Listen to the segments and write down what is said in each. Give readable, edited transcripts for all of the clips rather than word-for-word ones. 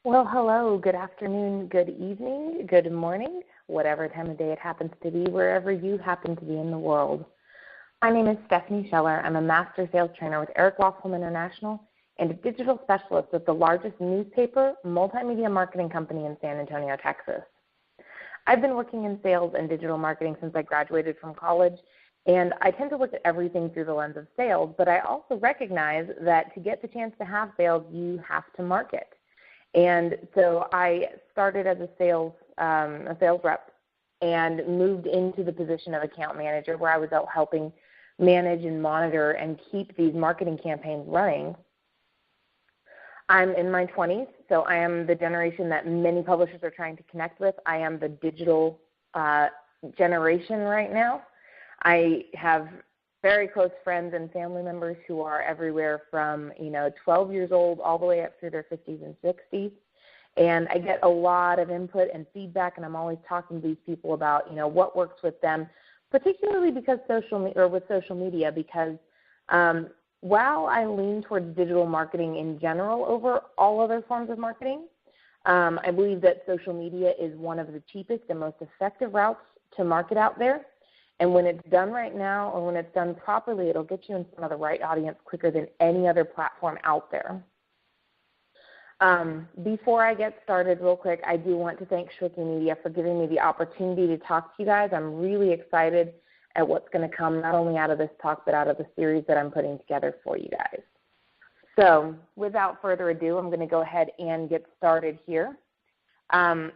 Well, hello, good afternoon, good evening, good morning, whatever time of day it happens to be, wherever you happen to be in the world. My name is Stephanie Scheller. I'm a master sales trainer with Eric Washolm International and a digital specialist with the largest newspaper multimedia marketing company in San Antonio, Texas. I've been working in sales and digital marketing since I graduated from college, and I tend to look at everything through the lens of sales, but I also recognize that to get the chance to have sales, you have to market. And so I started as a sales rep and moved into the position of account manager where I was out helping manage and monitor and keep these marketing campaigns running. I'm in my 20s, so I am the generation that many publishers are trying to connect with. I am the digital generation right now. I have very close friends and family members who are everywhere from 12 years old all the way up through their 50s and 60s. And I get a lot of input and feedback, and I'm always talking to these people about what works with them, particularly because with social media, because while I lean towards digital marketing in general over all other forms of marketing, I believe that social media is one of the cheapest and most effective routes to market out there. And when it's done right now, or when it's done properly, it'll get you in front of the right audience quicker than any other platform out there. Before I get started real quick, I do want to thank Shwiki Media for giving me the opportunity to talk to you guys. I'm really excited at what's going to come, not only out of this talk, but out of the series that I'm putting together for you guys. So without further ado, I'm going to go ahead and get started here. I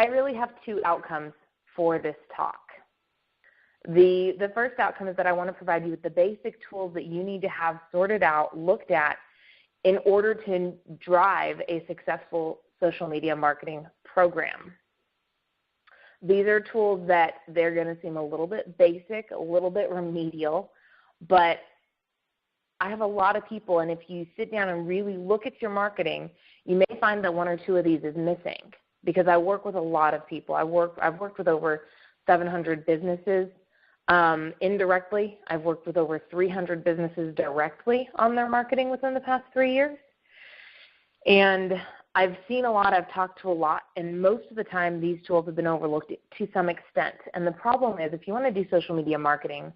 really have two outcomes for this talk. The first outcome is that I want to provide you with the basic tools that you need to have sorted out, looked at, in order to drive a successful social media marketing program. These are tools that they're going to seem a little bit basic, a little bit remedial, but I have a lot of people, and if you sit down and really look at your marketing, you may find that one or two of these is missing, because I work with a lot of people. I've worked with over 700 businesses. Indirectly, I've worked with over 300 businesses directly on their marketing within the past 3 years. And I've seen a lot, I've talked to a lot, and most of the time these tools have been overlooked to some extent. And the problem is, if you want to do social media marketing,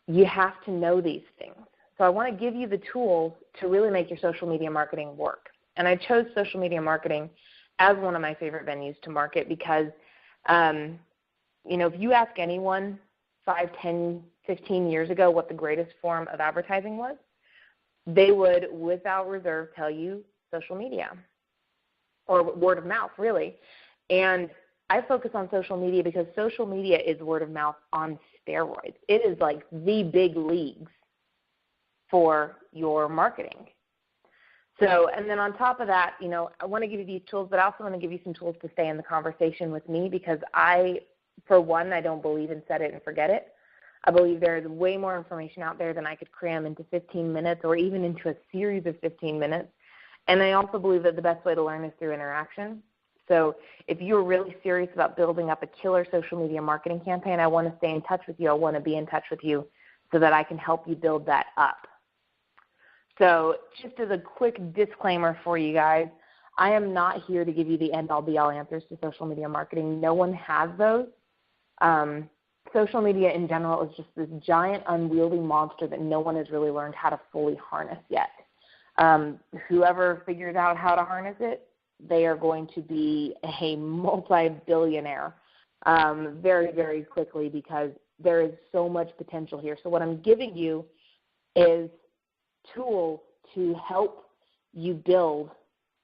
you have to know these things. So I want to give you the tools to really make your social media marketing work. And I chose social media marketing as one of my favorite venues to market because, if you ask anyone 5, 10, 15 years ago what the greatest form of advertising was, they would, without reserve, tell you social media or word of mouth, really. And I focus on social media because social media is word of mouth on steroids. It is like the big leagues for your marketing. So, and then on top of that, I want to give you these tools, but I also want to give you some tools to stay in the conversation with me because for one, I don't believe in set it and forget it. I believe there is way more information out there than I could cram into 15 minutes or even into a series of 15 minutes. And I also believe that the best way to learn is through interaction. So if you're really serious about building up a killer social media marketing campaign, I want to stay in touch with you. I want to be in touch with you so that I can help you build that up. So just as a quick disclaimer for you guys, I am not here to give you the end-all, be-all answers to social media marketing. No one has those. Social media in general is just this giant unwieldy monster that no one has really learned how to fully harness yet. Whoever figures out how to harness it, they are going to be a multi-billionaire very, very quickly because there is so much potential here. So what I'm giving you is tools to help you build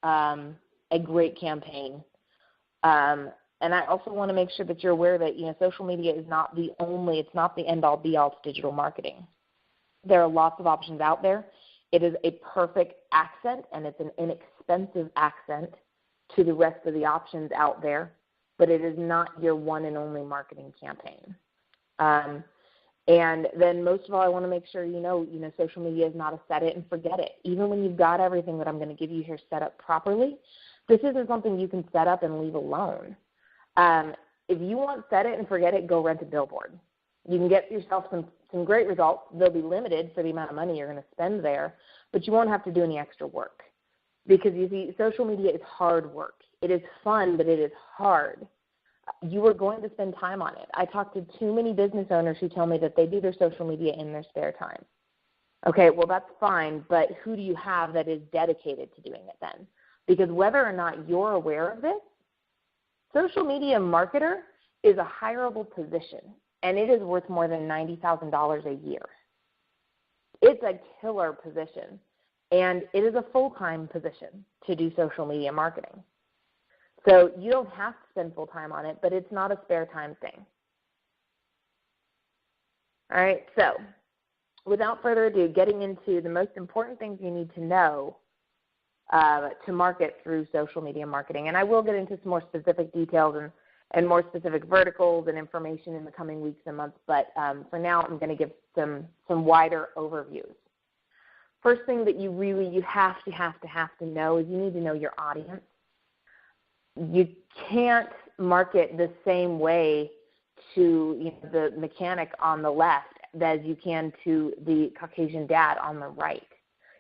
a great campaign. And I also want to make sure that you're aware that, social media is not the only, it's not the end-all, be-all to digital marketing. There are lots of options out there. It is a perfect accent, and it's an inexpensive accent to the rest of the options out there, but it is not your one and only marketing campaign. And then most of all, I want to make sure social media is not a set it and forget it. Even when you've got everything that I'm going to give you here set up properly, this isn't something you can set up and leave alone. If you want set it and forget it, go rent a billboard. You can get yourself some great results. They'll be limited for the amount of money you're going to spend there, but you won't have to do any extra work. Because you see, social media is hard work. It is fun, but it is hard. You are going to spend time on it. I talk to too many business owners who tell me that they do their social media in their spare time. Okay, well, that's fine, but who do you have that is dedicated to doing it then? Because whether or not you're aware of this, social media marketer is a hireable position, and it is worth more than $90,000 a year. It's a killer position, and it is a full-time position to do social media marketing. So you don't have to spend full time on it, but it's not a spare time thing. All right, so without further ado, getting into the most important things you need to know to market through social media marketing. And I will get into some more specific details and more specific verticals and information in the coming weeks and months, but for now I'm going to give some wider overviews. First thing that you have to know is you need to know your audience. You can't market the same way to the mechanic on the left as you can to the Caucasian dad on the right.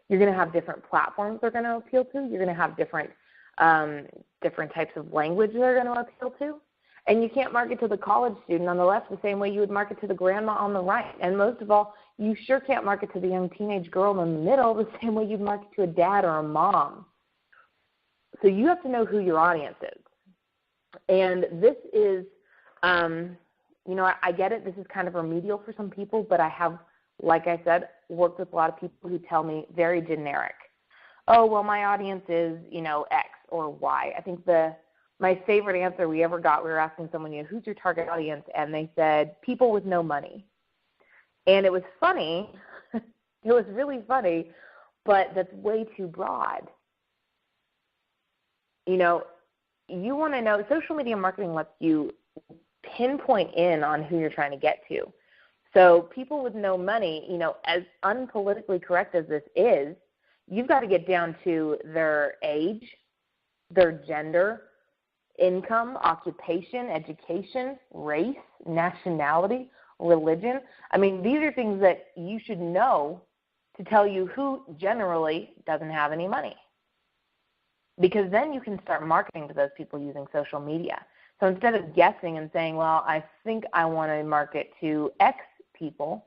You're going to have different platforms they're going to appeal to. You're going to have different types of language they're going to appeal to. And you can't market to the college student on the left the same way you would market to the grandma on the right. And most of all, you sure can't market to the young teenage girl in the middle the same way you'd market to a dad or a mom. So you have to know who your audience is. And this is, I get it. This is kind of remedial for some people, but I have, like I said, worked with a lot of people who tell me very generic. Oh, well, my audience is, X or Y. I think my favorite answer we ever got, we were asking someone, who's your target audience? And they said, people with no money. And it was funny. It was really funny, but that's way too broad. You want to know, social media marketing lets you pinpoint in on who you're trying to get to. So people with no money, as unpolitically correct as this is, you've got to get down to their age, their gender, income, occupation, education, race, nationality, religion. I mean, these are things that you should know to tell you who generally doesn't have any money. Because then you can start marketing to those people using social media. So instead of guessing and saying, well, I think I want to market to X people,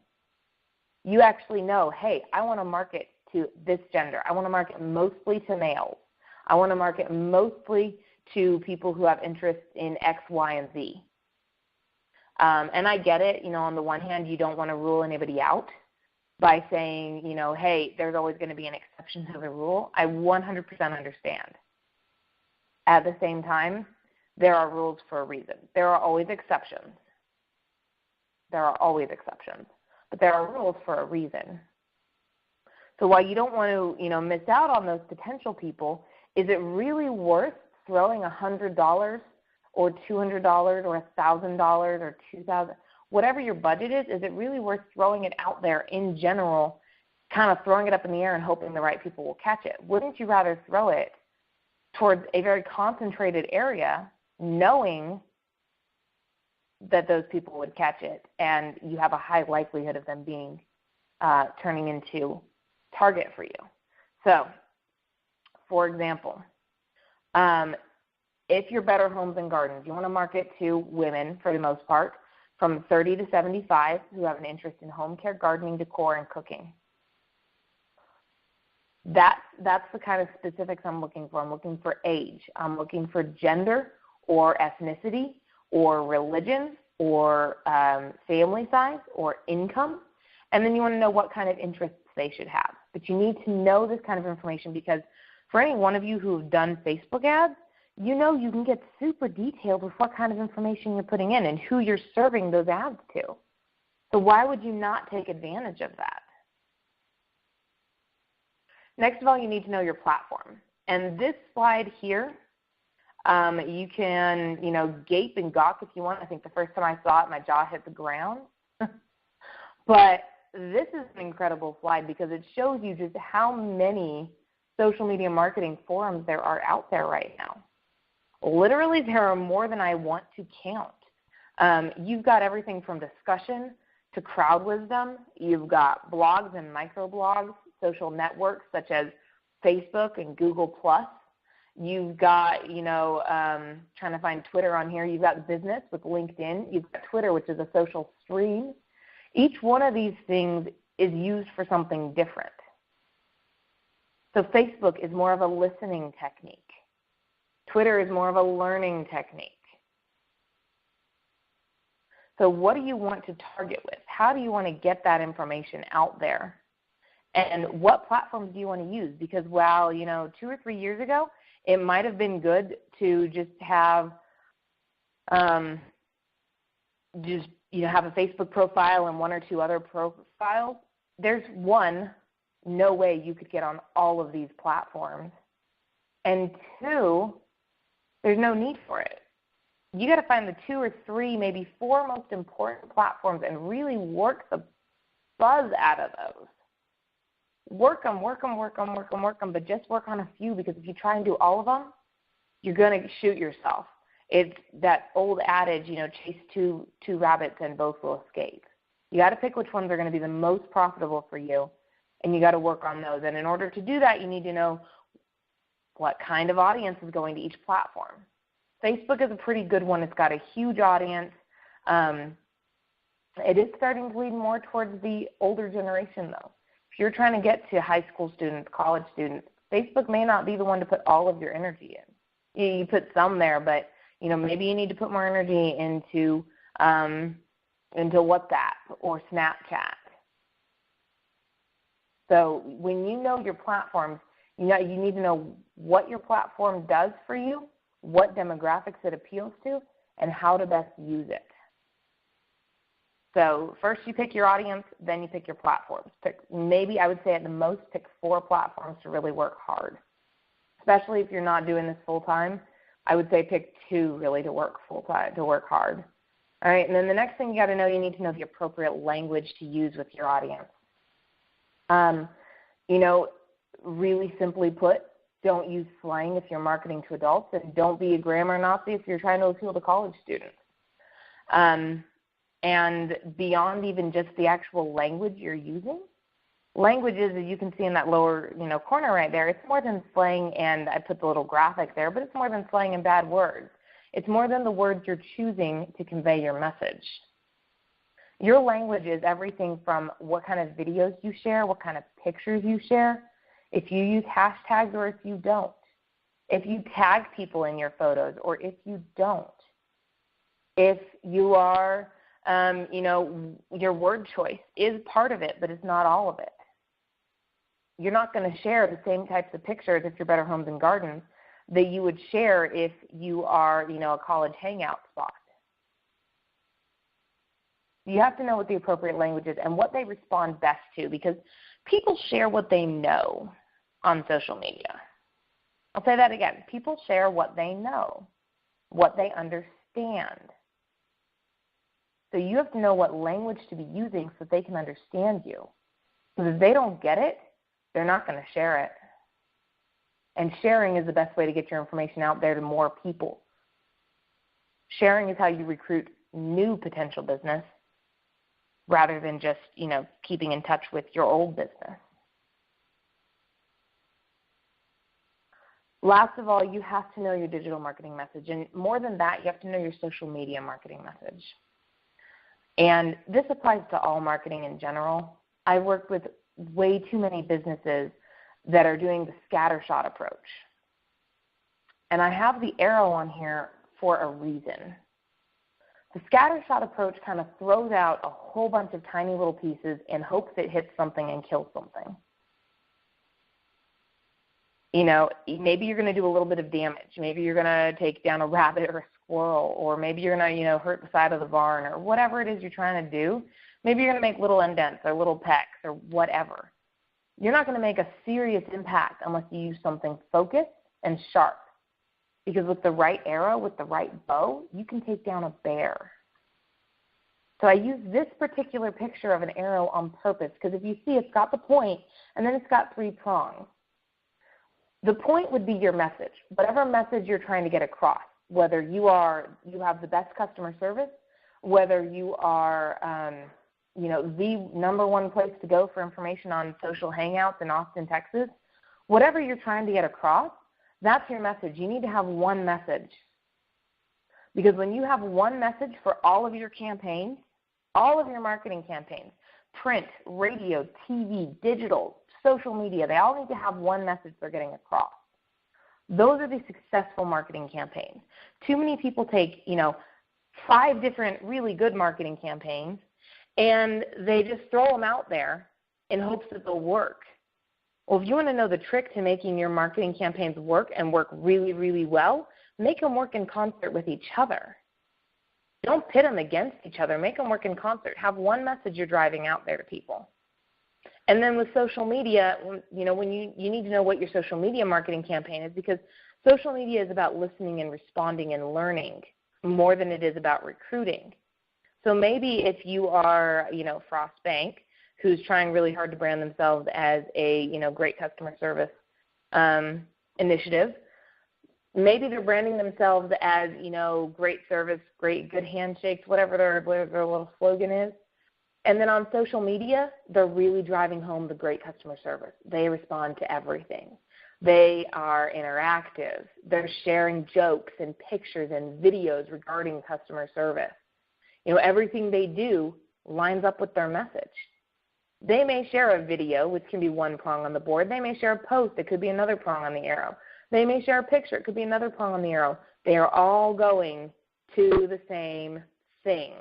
you actually know, hey, I want to market to this gender. I want to market mostly to males. I want to market mostly to people who have interests in X, Y, and Z. And I get it. On the one hand, you don't want to rule anybody out by saying, hey, there's always going to be an exception to the rule. I 100% understand. At the same time, there are rules for a reason. There are always exceptions. But there are rules for a reason. So while you don't want to, miss out on those potential people, is it really worth throwing $100 or $200 or $1,000 or $2,000, whatever your budget is it really worth throwing it out there in general, kind of throwing it up in the air and hoping the right people will catch it? Wouldn't you rather throw it towards a very concentrated area, knowing that those people would catch it and you have a high likelihood of them being turning into target for you? So, for example, if you're Better Homes and Gardens, you want to market to women, for the most part, from 30 to 75 who have an interest in home care, gardening, decor, and cooking. That's the kind of specifics I'm looking for. I'm looking for age. I'm looking for gender or ethnicity or religion or family size or income. And then you want to know what kind of interests they should have. But you need to know this kind of information because for any one of you who have done Facebook ads, you can get super detailed with what kind of information you're putting in and who you're serving those ads to. So why would you not take advantage of that? Next of all, you need to know your platform. And this slide here, you can, gape and gawk if you want. I think the first time I saw it, my jaw hit the ground. But this is an incredible slide because it shows you just how many social media marketing forums there are out there right now. Literally, there are more than I want to count. You've got everything from discussion to crowd wisdom. You've got blogs and microblogs, social networks such as Facebook and Google Plus. You've got, trying to find Twitter on here. You've got business with LinkedIn. You've got Twitter, which is a social stream. Each one of these things is used for something different. So Facebook is more of a listening technique. Twitter is more of a learning technique. So what do you want to target with? How do you want to get that information out there? And what platforms do you want to use? Because while, 2 or 3 years ago, it might have been good to just have have a Facebook profile and 1 or 2 other profiles. There's no way you could get on all of these platforms. And 2, there's no need for it. You got to find the 2 or 3, maybe 4 most important platforms and really work the buzz out of those. Work them, but just work on a few, because if you try and do all of them, you're going to shoot yourself. It's that old adage, chase two rabbits and both will escape. You got to pick which ones are going to be the most profitable for you, and you got to work on those. And in order to do that, you need to know what kind of audience is going to each platform. Facebook is a pretty good one. It's got a huge audience. It is starting to lead more towards the older generation, though. If you're trying to get to high school students, college students, Facebook may not be the one to put all of your energy in. You put some there, but maybe you need to put more energy into WhatsApp or Snapchat. So when you know your platforms, you need to know what your platform does for you, what demographics it appeals to, and how to best use it. So first you pick your audience, then you pick your platforms. Maybe I would say at the most pick 4 platforms to really work hard. Especially if you're not doing this full time, I would say pick 2 really to work full time, to work hard. All right, and then the next thing you need to know the appropriate language to use with your audience. Really simply put, don't use slang if you're marketing to adults, and don't be a grammar Nazi if you're trying to appeal to college students. And beyond even just the actual language you're using, languages, as you can see in that lower corner right there, it's more than slang, and I put the little graphic there, but it's more than slang and bad words. It's more than the words you're choosing to convey your message. Your language is everything from what kind of videos you share, what kind of pictures you share, if you use hashtags or if you don't, if you tag people in your photos or if you don't, if you are, your word choice is part of it, but it's not all of it. You're not going to share the same types of pictures if you're Better Homes and Gardens that you would share if you are, a college hangout spot. You have to know what the appropriate language is and what they respond best to, because people share what they know on social media. I'll say that again. People share what they know, what they understand. So you have to know what language to be using so that they can understand you. Because if they don't get it, they're not going to share it. And sharing is the best way to get your information out there to more people. Sharing is how you recruit new potential business rather than just, keeping in touch with your old business. Last of all, you have to know your digital marketing message. And more than that, you have to know your social media marketing message. And this applies to all marketing in general. I work with way too many businesses that are doing the scattershot approach. And I have the arrow on here for a reason. The scattershot approach kind of throws out a whole bunch of tiny little pieces in hopes it hits something and kills something. Maybe you're going to do a little bit of damage. Maybe you're going to take down a rabbit or a squirrel, or maybe you're going to, hurt the side of the barn, or whatever it is you're trying to do. Maybe you're going to make little indents or little pecks or whatever. You're not going to make a serious impact unless you use something focused and sharp. Because with the right arrow, with the right bow, you can take down a bear. So I use this particular picture of an arrow on purpose, because if you see, it's got the point and then it's got 3 prongs. The point would be your message, whatever message you're trying to get across, whether you have the best customer service, whether you are the number one place to go for information on social hangouts in Austin, Texas, Whatever you're trying to get across, that's your message. You need to have one message. Because when you have one message for all of your campaigns, all of your marketing campaigns, print, radio, TV, digital, social media, they all need to have one message they're getting across. Those are the successful marketing campaigns. Too many people take, 5 different really good marketing campaigns and they just throw them out there in hopes that they'll work. Well, if you want to know the trick to making your marketing campaigns work and work really, really well, make them work in concert with each other. Don't pit them against each other. Make them work in concert. Have one message you're driving out there to people. And then with social media, when you need to know what your social media marketing campaign is, because social media is about listening and responding and learning more than it is about recruiting. So maybe if you are, Frost Bank, who's trying really hard to brand themselves as a, great customer service initiative, maybe they're branding themselves as, great service, good handshakes, whatever their little slogan is. And then on social media, they're really driving home the great customer service. They respond to everything. They are interactive. They're sharing jokes and pictures and videos regarding customer service. Everything they do lines up with their message. They may share a video, which can be one prong on the board. They may share a post. It could be another prong on the arrow. They may share a picture. It could be another prong on the arrow. They are all going to the same thing.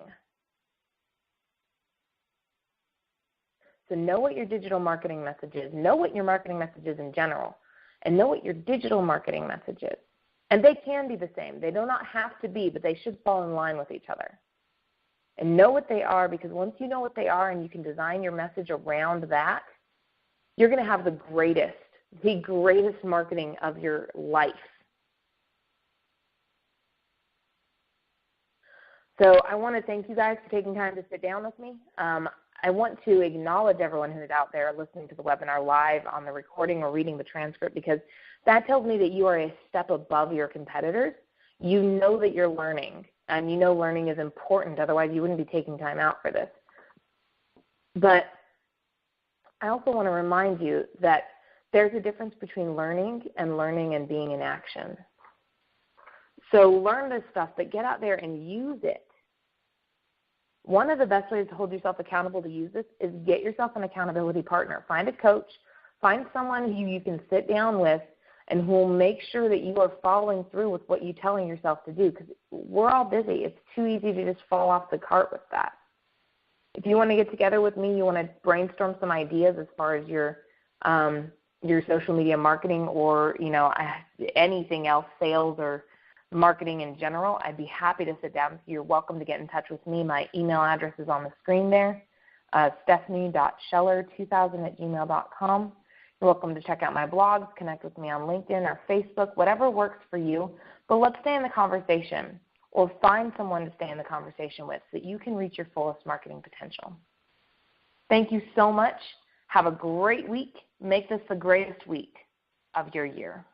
So know what your digital marketing message is. Know what your marketing message is in general. And know what your digital marketing message is. And they can be the same. They do not have to be, but they should fall in line with each other. And know what they are, because once you know what they are and you can design your message around that, you're going to have the greatest marketing of your life. So I want to thank you guys for taking time to sit down with me. I want to acknowledge everyone who's out there listening to the webinar live on the recording or reading the transcript, because that tells me that you are a step above your competitors. You know that you're learning, and you know learning is important. Otherwise, you wouldn't be taking time out for this. But I also want to remind you that there's a difference between learning and being in action. So learn this stuff, but get out there and use it. One of the best ways to hold yourself accountable to use this is get yourself an accountability partner. Find a coach. Find someone who you can sit down with and who will make sure that you are following through with what you're telling yourself to do, because we're all busy. It's too easy to just fall off the cart with that. If you want to get together with me, you want to brainstorm some ideas as far as your social media marketing or, anything else, sales or marketing in general, I'd be happy to sit down with you. You're welcome to get in touch with me. My email address is on the screen there, stephanie.scheller2000@gmail.com. You're welcome to check out my blogs, connect with me on LinkedIn or Facebook, whatever works for you. But let's stay in the conversation, or find someone to stay in the conversation with so that you can reach your fullest marketing potential. Thank you so much. Have a great week. Make this the greatest week of your year.